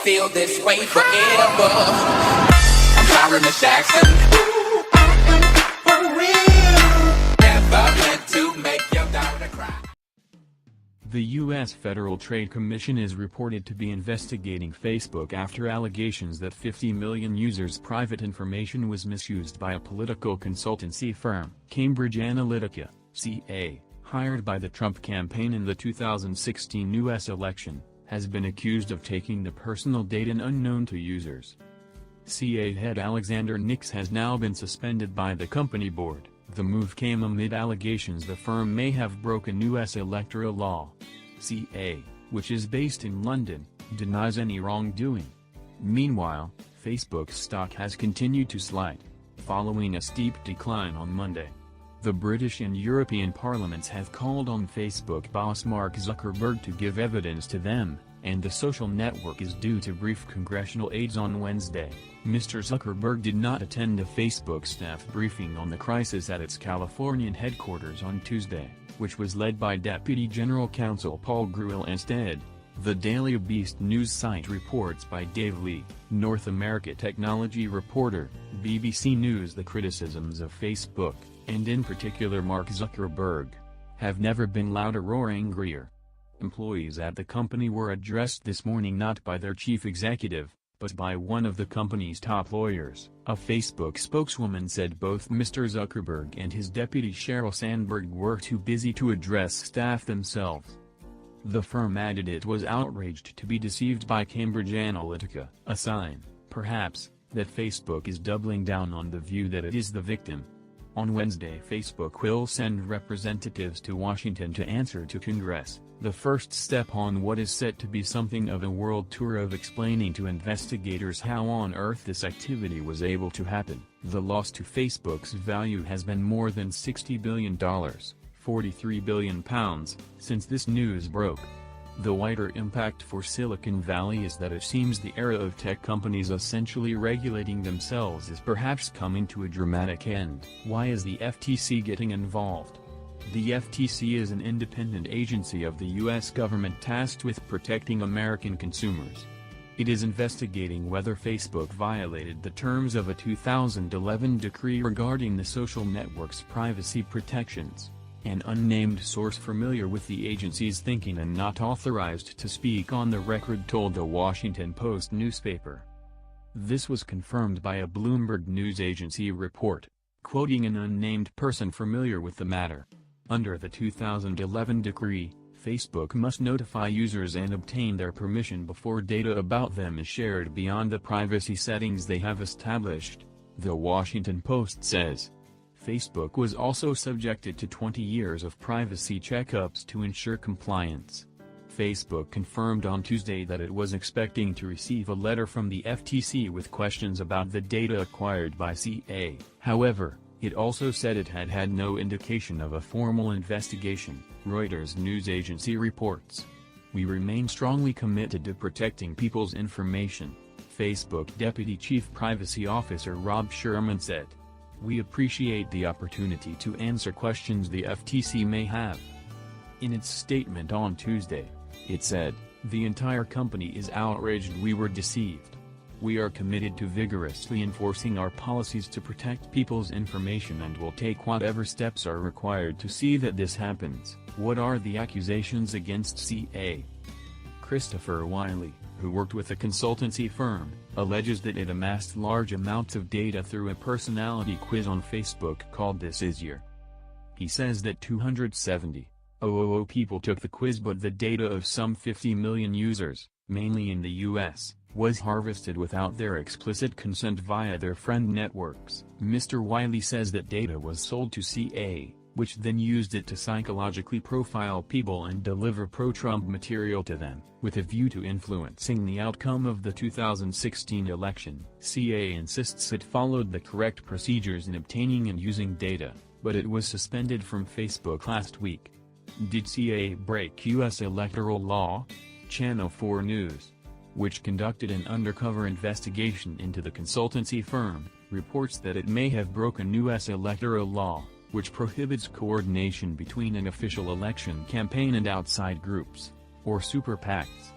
Feel this way forever. I'm sorry, Miss Jackson. Ooh, I am for real. Never meant to make your daughter cry. The U.S. Federal Trade Commission is reported to be investigating Facebook after allegations that 50 million users' private information was misused by a political consultancy firm. Cambridge Analytica, CA, hired by the Trump campaign in the 2016 U.S. election, has been accused of taking the personal data unknown to users. CA head Alexander Nix has now been suspended by the company board. The move came amid allegations the firm may have broken U.S. electoral law. CA, which is based in London, denies any wrongdoing. Meanwhile, Facebook's stock has continued to slide, following a steep decline on Monday. The British and European parliaments have called on Facebook boss Mark Zuckerberg to give evidence to them, and the social network is due to brief congressional aides on Wednesday. Mr. Zuckerberg did not attend a Facebook staff briefing on the crisis at its Californian headquarters on Tuesday, which was led by Deputy General Counsel Paul Grewal instead. The Daily Beast news site reports by Dave Lee, North America technology reporter, BBC News. The criticisms of Facebook, and in particular Mark Zuckerberg, have never been louder or angrier. Employees at the company were addressed this morning not by their chief executive, but by one of the company's top lawyers. A Facebook spokeswoman said both Mr. Zuckerberg and his deputy Sheryl Sandberg were too busy to address staff themselves. The firm added it was outraged to be deceived by Cambridge Analytica, a sign, perhaps, that Facebook is doubling down on the view that it is the victim. On Wednesday, Facebook will send representatives to Washington to answer to Congress, the first step on what is set to be something of a world tour of explaining to investigators how on earth this activity was able to happen. The loss to Facebook's value has been more than $60 billion, £43 billion, since this news broke. The wider impact for Silicon Valley is that it seems the era of tech companies essentially regulating themselves is perhaps coming to a dramatic end. Why is the FTC getting involved? The FTC is an independent agency of the U.S. government tasked with protecting American consumers. It is investigating whether Facebook violated the terms of a 2011 decree regarding the social network's privacy protections. An unnamed source familiar with the agency's thinking and not authorized to speak on the record told the Washington Post newspaper. This was confirmed by a Bloomberg news agency report, quoting an unnamed person familiar with the matter. Under the 2011 decree, Facebook must notify users and obtain their permission before data about them is shared beyond the privacy settings they have established, the Washington Post says. Facebook was also subjected to 20 years of privacy checkups to ensure compliance. Facebook confirmed on Tuesday that it was expecting to receive a letter from the FTC with questions about the data acquired by CA. However, it also said it had had no indication of a formal investigation, Reuters news agency reports. We remain strongly committed to protecting people's information, Facebook Deputy Chief Privacy Officer Rob Sherman said. We appreciate the opportunity to answer questions the FTC may have. In its statement on Tuesday, it said, "The entire company is outraged we were deceived. We are committed to vigorously enforcing our policies to protect people's information and will take whatever steps are required to see that this happens." What are the accusations against CA? Christopher Wiley, who worked with a consultancy firm, alleges that it amassed large amounts of data through a personality quiz on Facebook called This Is Your. He says that 270,000 people took the quiz, but the data of some 50 million users, mainly in the US, was harvested without their explicit consent via their friend networks. Mr. Wiley says that data was sold to CA, which then used it to psychologically profile people and deliver pro-Trump material to them, with a view to influencing the outcome of the 2016 election. CA insists it followed the correct procedures in obtaining and using data, but it was suspended from Facebook last week. Did CA break U.S. electoral law? Channel 4 News, which conducted an undercover investigation into the consultancy firm, reports that it may have broken U.S. electoral law, which prohibits coordination between an official election campaign and outside groups, or super PACs.